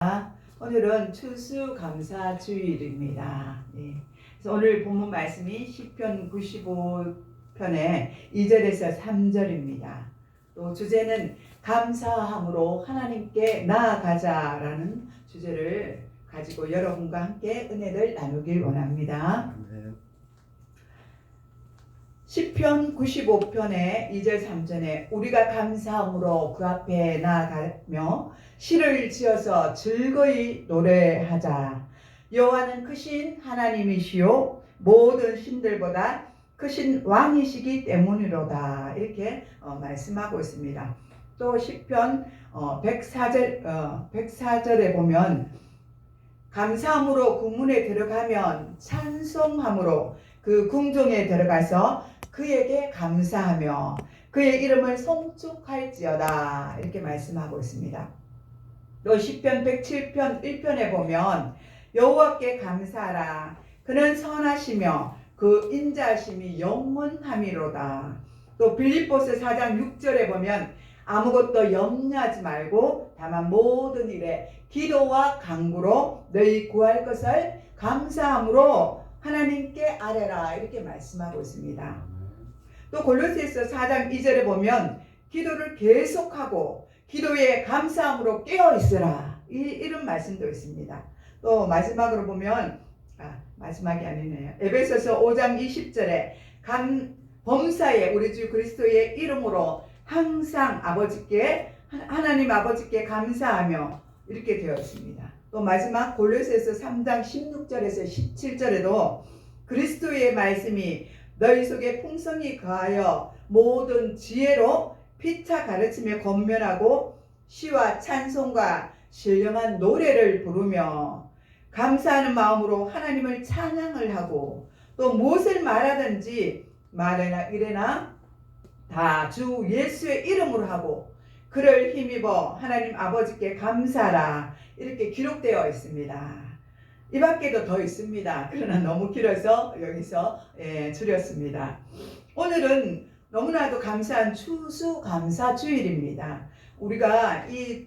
안녕하십니까. 오늘은 추수감사주일입니다. 그래서 오늘 본문 말씀이 시편 95편의 2절에서 3절입니다. 또 주제는 감사함으로 하나님께 나아가자라는 주제를 가지고 여러분과 함께 은혜를 나누길 원합니다. 시편 95편의 2절 3절에 우리가 감사함으로 그 앞에 나아가며 시를 지어서 즐거이 노래하자. 여호와는 크신 하나님이시요 모든 신들보다 크신 왕이시기 때문이로다. 이렇게 말씀하고 있습니다. 또 시편 104절에 보면 감사함으로 궁문에 들어가면 찬송함으로 그 궁정에 들어가서 그에게 감사하며 그의 이름을 송축할지어다. 이렇게 말씀하고 있습니다. 또 시편 107편 1편에 보면 여호와께 감사하라. 그는 선하시며 그 인자하심이 영원함이로다. 또 빌립보서 4장 6절에 보면 아무것도 염려하지 말고 다만 모든 일에 기도와 간구로 너희 구할 것을 감사함으로 하나님께 아뢰라. 이렇게 말씀하고 있습니다. 또 골로새서 4장 2절에 보면 기도를 계속하고 기도에 감사함으로 깨어 있으라. 이런 말씀도 있습니다. 또 마지막으로 보면 마지막이 아니네요. 에베소서 5장 20절에 범사에 우리 주 그리스도의 이름으로 항상 하나님 아버지께 감사하며 이렇게 되어 있습니다. 또 마지막 골로새서 3장 16절에서 17절에도 그리스도의 말씀이 너희 속에 풍성히 거하여 모든 지혜로 피차 가르치며 권면하고 시와 찬송과 신령한 노래를 부르며 감사하는 마음으로 하나님을 찬양을 하고 또 무엇을 말하든지 말이나 이래나 다 주 예수의 이름으로 하고 그를 힘입어 하나님 아버지께 감사하라. 이렇게 기록되어 있습니다. 이 밖에도 더 있습니다. 그러나 너무 길어서 여기서 줄였습니다. 오늘은 너무나도 감사한 추수감사주일입니다. 우리가 이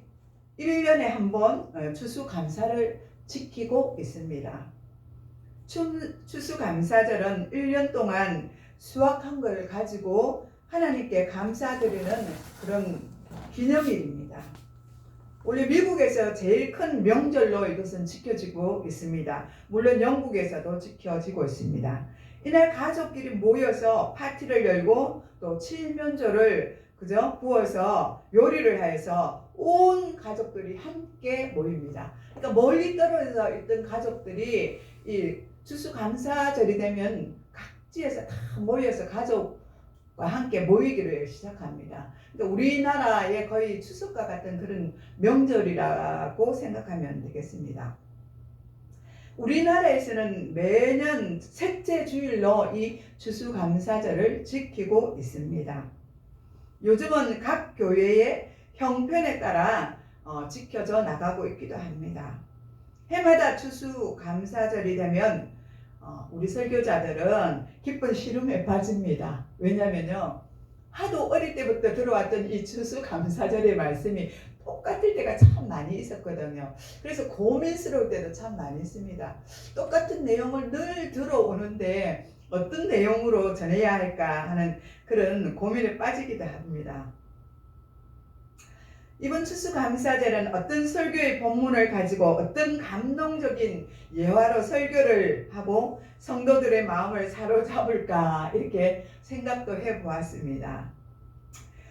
1년에 한 번 추수감사를 지키고 있습니다. 추수감사절은 1년 동안 수확한 걸 가지고 하나님께 감사드리는 그런 기념일입니다. 원래 미국에서 제일 큰 명절로 이것은 지켜지고 있습니다. 물론 영국에서도 지켜지고 있습니다. 이날 가족끼리 모여서 파티를 열고 또 칠면조를 구워서 요리를 해서 온 가족들이 함께 모입니다. 그러니까 멀리 떨어져 있던 가족들이 이 추수감사절이 되면 각지에서 다 모여서 가족과 함께 모이기를 시작합니다. 그러니까 우리나라의 거의 추석과 같은 그런 명절이라고 생각하면 되겠습니다. 우리나라에서는 매년 셋째 주일로 이 추수감사절을 지키고 있습니다. 요즘은 각 교회의 형편에 따라 지켜져 나가고 있기도 합니다. 해마다 추수감사절이 되면 우리 설교자들은 기쁜 시름에 빠집니다. 왜냐면요, 하도 어릴 때부터 들어왔던 이 추수감사절의 말씀이 똑같을 때가 참 많이 있었거든요. 그래서 고민스러울 때도 참 많이 있습니다. 똑같은 내용을 늘 들어오는데 어떤 내용으로 전해야 할까 하는 그런 고민에 빠지기도 합니다. 이번 추수감사절은 어떤 설교의 본문을 가지고 어떤 감동적인 예화로 설교를 하고 성도들의 마음을 사로잡을까 이렇게 생각도 해보았습니다.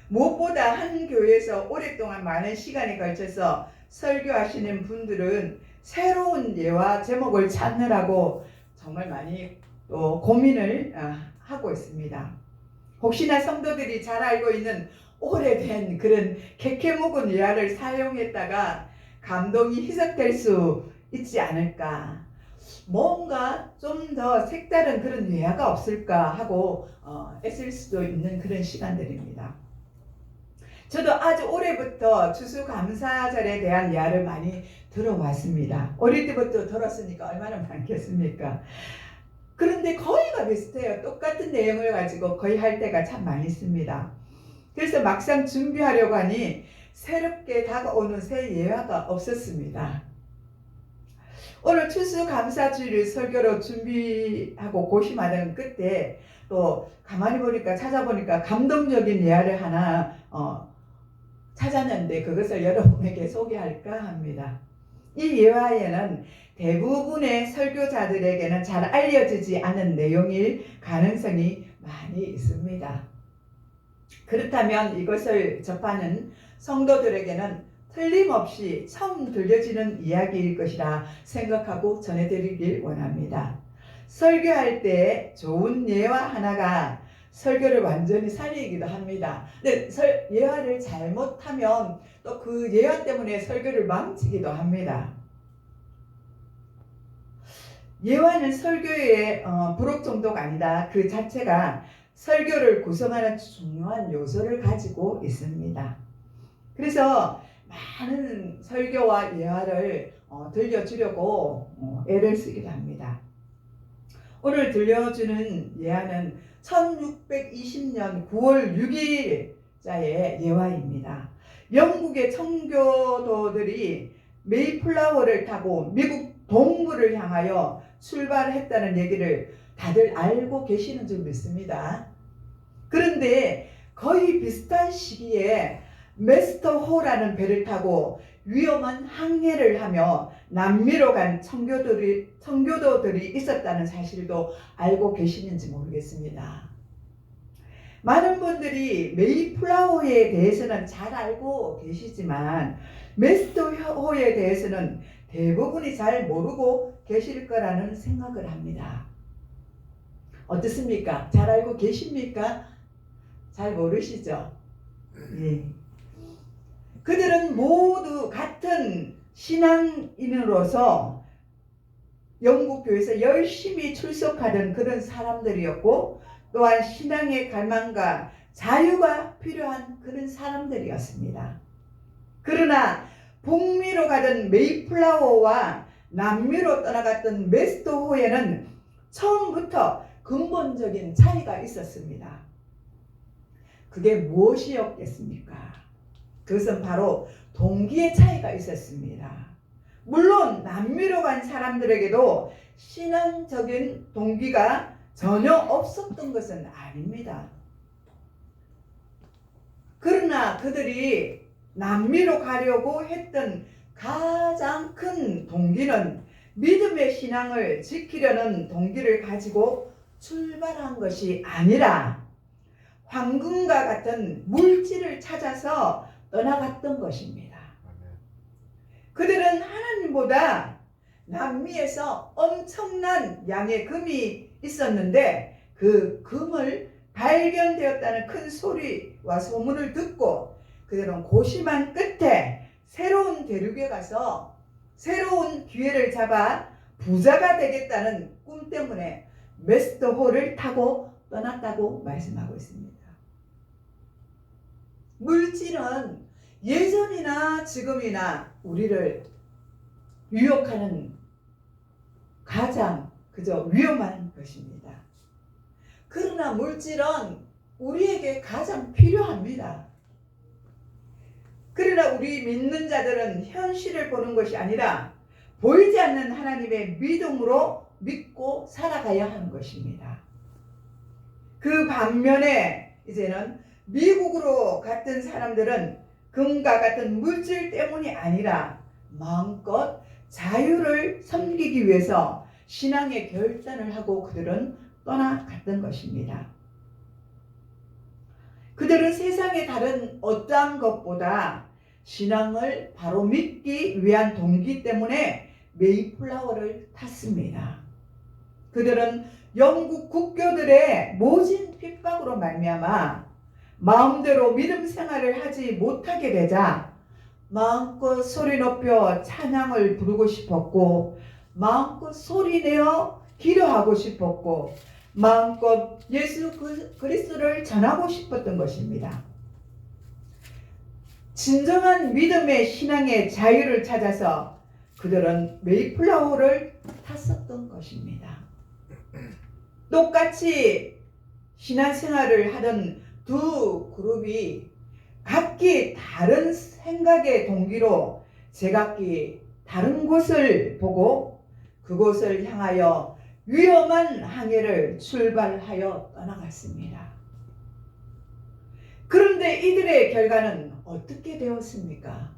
무엇보다 한 교회에서 오랫동안 많은 시간에 걸쳐서 설교하시는 분들은 새로운 예화 제목을 찾느라고 정말 많이 또 고민을 하고 있습니다. 혹시나 성도들이 잘 알고 있는 오래된 그런 캐캐묵은 예화를 사용했다가 감동이 희석될 수 있지 않을까, 뭔가 좀 더 색다른 그런 예화가 없을까 하고 애쓸 수도 있는 그런 시간들입니다. 저도 아주 오래부터 추수감사절에 대한 예화를 많이 들어왔습니다. 어릴 때부터 들었으니까 얼마나 많겠습니까? 그런데 거의가 비슷해요. 똑같은 내용을 가지고 거의 할 때가 참 많이 있습니다. 그래서 막상 준비하려고 하니 새롭게 다가오는 새 예화가 없었습니다. 오늘 추수감사주일 설교로 준비하고 고심하는 끝에 또 가만히 보니까 찾아보니까 감동적인 예화를 하나 찾았는데 그것을 여러분에게 소개할까 합니다. 이 예화에는 대부분의 설교자들에게는 잘 알려지지 않은 내용일 가능성이 많이 있습니다. 그렇다면 이것을 접하는 성도들에게는 틀림없이 처음 들려지는 이야기일 것이라 생각하고 전해드리길 원합니다. 설교할 때 좋은 예화 하나가 설교를 완전히 살리기도 합니다. 근데 예화를 잘못하면 또 그 예화 때문에 설교를 망치기도 합니다. 예화는 설교의 부록 정도가 아니라 그 자체가 설교를 구성하는 중요한 요소를 가지고 있습니다. 그래서 많은 설교와 예화를 들려주려고 애를 쓰기도 합니다. 오늘 들려주는 예화는 1620년 9월 6일자의 예화입니다. 영국의 청교도들이 메이플라워를 타고 미국 동부를 향하여 출발했다는 얘기를 다들 알고 계시는 줄 믿습니다. 그런데 거의 비슷한 시기에 메스터호라는 배를 타고 위험한 항해를 하며 남미로 간 청교도들이 있었다는 사실도 알고 계시는지 모르겠습니다. 많은 분들이 메이플라워에 대해서는 잘 알고 계시지만 메스터호에 대해서는 대부분이 잘 모르고 계실 거라는 생각을 합니다. 어떻습니까? 잘 알고 계십니까? 잘 모르시죠? 예. 그들은 모두 같은 신앙인으로서 영국 교회에서 열심히 출석하던 그런 사람들이었고 또한 신앙의 갈망과 자유가 필요한 그런 사람들이었습니다. 그러나 북미로 가던 메이플라워와 남미로 떠나갔던 메스터호에는 처음부터 근본적인 차이가 있었습니다. 그게 무엇이었겠습니까? 그것은 바로 동기의 차이가 있었습니다. 물론 남미로 간 사람들에게도 신앙적인 동기가 전혀 없었던 것은 아닙니다. 그러나 그들이 남미로 가려고 했던 가장 큰 동기는 믿음의 신앙을 지키려는 동기를 가지고 출발한 것이 아니라 황금과 같은 물질을 찾아서 떠나갔던 것입니다. 그들은 하나님보다 남미에서 엄청난 양의 금이 있었는데 그 금을 발견되었다는 큰 소리와 소문을 듣고 그들은 고심한 끝에 새로운 대륙에 가서 새로운 기회를 잡아 부자가 되겠다는 꿈 때문에 메스터호를 타고 떠났다고 말씀하고 있습니다. 물질은 예전이나 지금이나 우리를 유혹하는 가장 위험한 것입니다. 그러나 물질은 우리에게 가장 필요합니다. 그러나 우리 믿는 자들은 현실을 보는 것이 아니라 보이지 않는 하나님의 믿음으로 믿고 살아가야 하는 것입니다. 그 반면에 이제는 미국으로 갔던 사람들은 금과 같은 물질 때문이 아니라 마음껏 자유를 섬기기 위해서 신앙의 결단을 하고 그들은 떠나갔던 것입니다. 그들은 세상의 다른 어떠한 것보다 신앙을 바로 믿기 위한 동기 때문에 메이플라워를 탔습니다. 그들은 영국 국교들의 모진 핍박으로 말미암아 마음대로 믿음 생활을 하지 못하게 되자 마음껏 소리 높여 찬양을 부르고 싶었고 마음껏 소리내어 기도하고 싶었고 마음껏 예수 그리스도를 전하고 싶었던 것입니다. 진정한 믿음의 신앙의 자유를 찾아서 그들은 메이플라워를 탔었던 것입니다. 똑같이 신앙생활을 하던 두 그룹이 각기 다른 생각의 동기로 제각기 다른 곳을 보고 그곳을 향하여 위험한 항해를 출발하여 떠나갔습니다. 그런데 이들의 결과는 어떻게 되었습니까?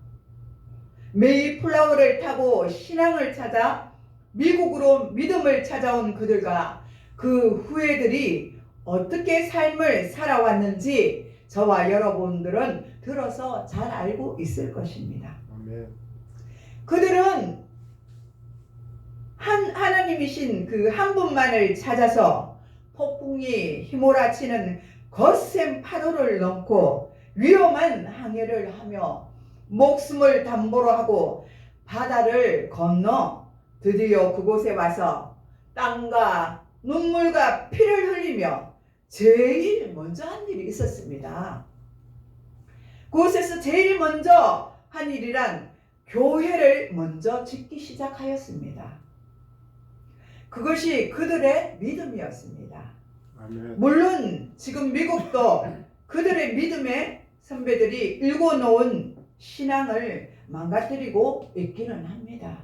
메이플라워를 타고 신앙을 찾아 미국으로 믿음을 찾아온 그들과 그 후예들이 어떻게 삶을 살아왔는지 저와 여러분들은 들어서 잘 알고 있을 것입니다. 아멘. 그들은 하나님이신 그 한 분만을 찾아서 폭풍이 휘몰아치는 거센 파도를 넘고 위험한 항해를 하며 목숨을 담보로 하고 바다를 건너 드디어 그곳에 와서 땀과 눈물과 피를 흘리며 제일 먼저 한 일이 있었습니다. 그곳에서 제일 먼저 한 일이란 교회를 먼저 짓기 시작하였습니다. 그것이 그들의 믿음이었습니다. 아멘. 물론 지금 미국도 그들의 믿음의 선배들이 일궈놓은 신앙을 망가뜨리고 있기는 합니다.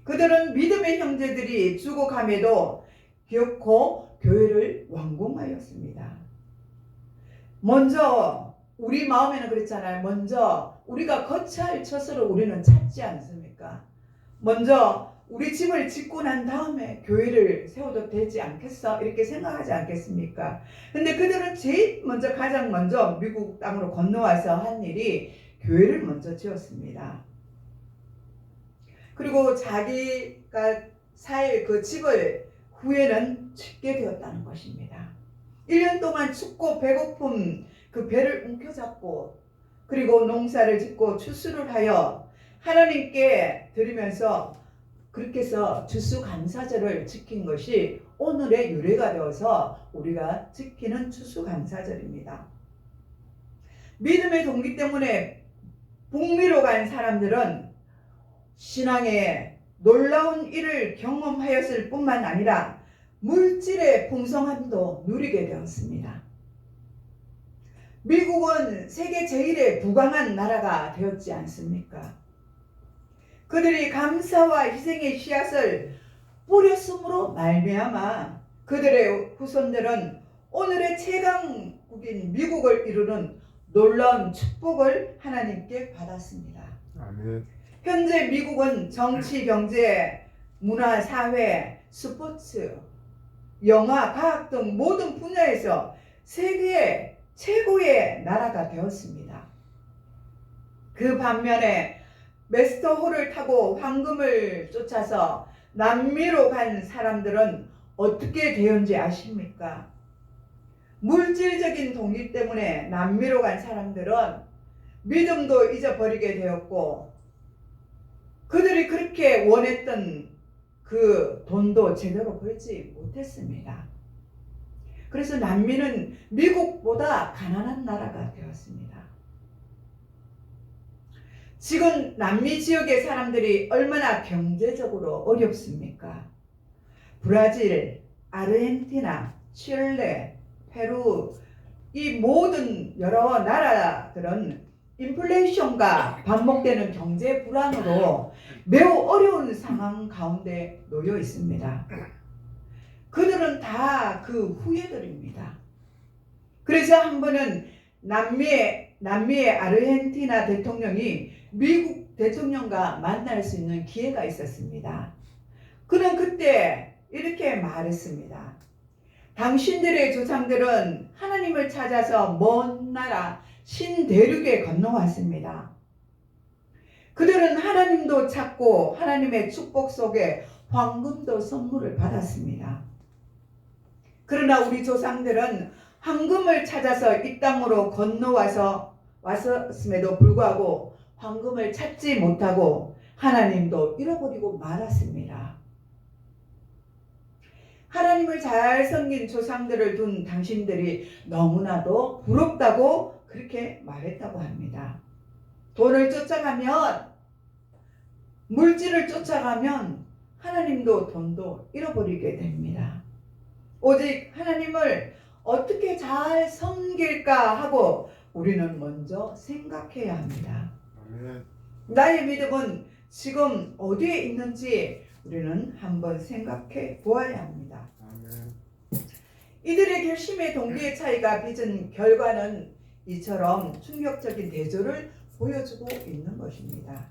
그들은 믿음의 형제들이 죽어감에도 결코 교회를 완공하였습니다. 먼저 우리 마음에는 그랬잖아요. 먼저 우리가 거처할 처소를 우리는 찾지 않습니까? 먼저 우리 집을 짓고 난 다음에 교회를 세워도 되지 않겠어? 이렇게 생각하지 않겠습니까? 근데 그들은 제일 먼저 가장 먼저 미국 땅으로 건너와서 한 일이 교회를 먼저 지었습니다. 그리고 자기가 살 그 집을 후에는 짓게 되었다는 것입니다. 1년 동안 춥고 배고픔 그 배를 움켜잡고 그리고 농사를 짓고 추수를 하여 하나님께 드리면서 그렇게 해서 추수감사절을 지킨 것이 오늘의 유래가 되어서 우리가 지키는 추수감사절입니다. 믿음의 동기 때문에 북미로 간 사람들은 신앙의 놀라운 일을 경험하였을 뿐만 아니라 물질의 풍성함도 누리게 되었습니다. 미국은 세계 제일의 부강한 나라가 되었지 않습니까? 그들이 감사와 희생의 씨앗을 뿌렸으므로 말미암아 그들의 후손들은 오늘의 최강국인 미국을 이루는 놀라운 축복을 하나님께 받았습니다. 아멘. 현재 미국은 정치, 경제, 문화, 사회, 스포츠, 영화, 과학 등 모든 분야에서 세계의 최고의 나라가 되었습니다. 그 반면에 메스터홀을 타고 황금을 쫓아서 남미로 간 사람들은 어떻게 되었는지 아십니까? 물질적인 동기 때문에 남미로 간 사람들은 믿음도 잊어버리게 되었고 그들이 그렇게 원했던 그 돈도 제대로 벌지 못했습니다. 그래서 남미는 미국보다 가난한 나라가 되었습니다. 지금 남미 지역의 사람들이 얼마나 경제적으로 어렵습니까? 브라질, 아르헨티나, 칠레, 페루 이 모든 여러 나라들은 인플레이션과 반복되는 경제 불안으로 매우 어려운 상황 가운데 놓여 있습니다. 그들은 다 그 후예들입니다. 그래서 한 번은 남미의 아르헨티나 대통령이 미국 대통령과 만날 수 있는 기회가 있었습니다. 그는 그때 이렇게 말했습니다. 당신들의 조상들은 하나님을 찾아서 먼 나라 신대륙에 건너왔습니다. 그들은 하나님도 찾고 하나님의 축복 속에 황금도 선물을 받았습니다. 그러나 우리 조상들은 황금을 찾아서 이 땅으로 왔음에도 불구하고 황금을 찾지 못하고 하나님도 잃어버리고 말았습니다. 하나님을 잘 섬긴 조상들을 둔 당신들이 너무나도 부럽다고 그렇게 말했다고 합니다. 돈을 쫓아가면 물질을 쫓아가면 하나님도 돈도 잃어버리게 됩니다. 오직 하나님을 어떻게 잘 섬길까 하고 우리는 먼저 생각해야 합니다. 아멘. 나의 믿음은 지금 어디에 있는지 우리는 한번 생각해 보아야 합니다. 아멘. 이들의 결심의 동기의 차이가 빚은 결과는 이처럼 충격적인 대조를 보여주고 있는 것입니다.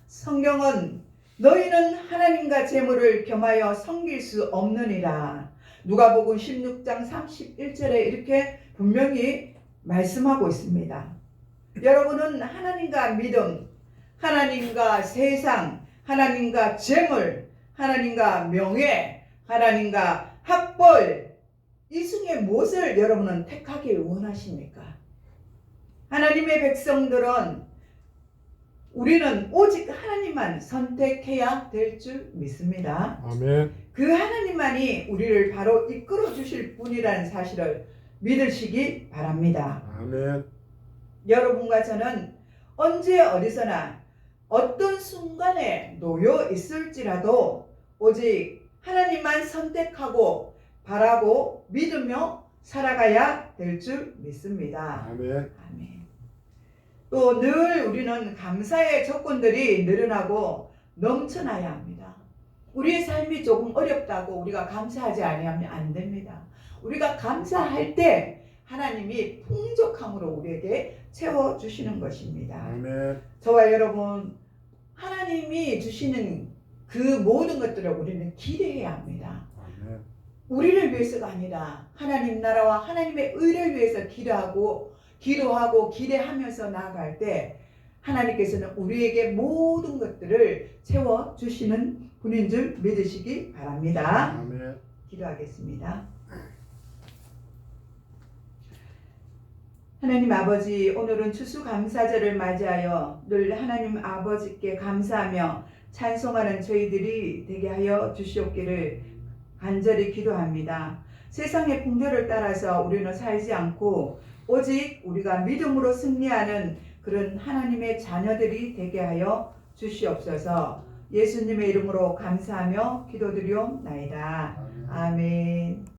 성경은 너희는 하나님과 재물을 겸하여 섬길 수 없느니라. 누가복음 16장 31절에 이렇게 분명히 말씀하고 있습니다. 여러분은 하나님과 믿음, 하나님과 세상, 하나님과 재물, 하나님과 명예, 하나님과 학벌 이 중에 무엇을 여러분은 택하길 원하십니까? 하나님의 백성들은 우리는 오직 하나님만 선택해야 될 줄 믿습니다. 아멘. 그 하나님만이 우리를 바로 이끌어 주실 분이라는 사실을 믿으시기 바랍니다. 아멘. 여러분과 저는 언제 어디서나 어떤 순간에 놓여 있을지라도 오직 하나님만 선택하고 바라고 믿으며 살아가야 될 줄 믿습니다. 아멘. 아멘. 또 늘 우리는 감사의 조건들이 늘어나고 넘쳐나야 합니다. 우리의 삶이 조금 어렵다고 우리가 감사하지 아니하면 안 됩니다. 우리가 감사할 때 하나님이 풍족함으로 우리에게 채워주시는 것입니다. 아멘. 저와 여러분, 하나님이 주시는 그 모든 것들을 우리는 기대해야 합니다. 아멘. 우리를 위해서가 아니라 하나님 나라와 하나님의 의를 위해서 기도하고 기대하면서 나아갈 때 하나님께서는 우리에게 모든 것들을 채워주시는 분인 줄 믿으시기 바랍니다. 아멘. 기도하겠습니다. 하나님 아버지, 오늘은 추수감사절을 맞이하여 늘 하나님 아버지께 감사하며 찬송하는 저희들이 되게 하여 주시옵기를 간절히 기도합니다. 세상의 풍조를 따라서 우리는 살지 않고 오직 우리가 믿음으로 승리하는 그런 하나님의 자녀들이 되게 하여 주시옵소서. 예수님의 이름으로 감사하며 기도드리옵나이다. 아멘.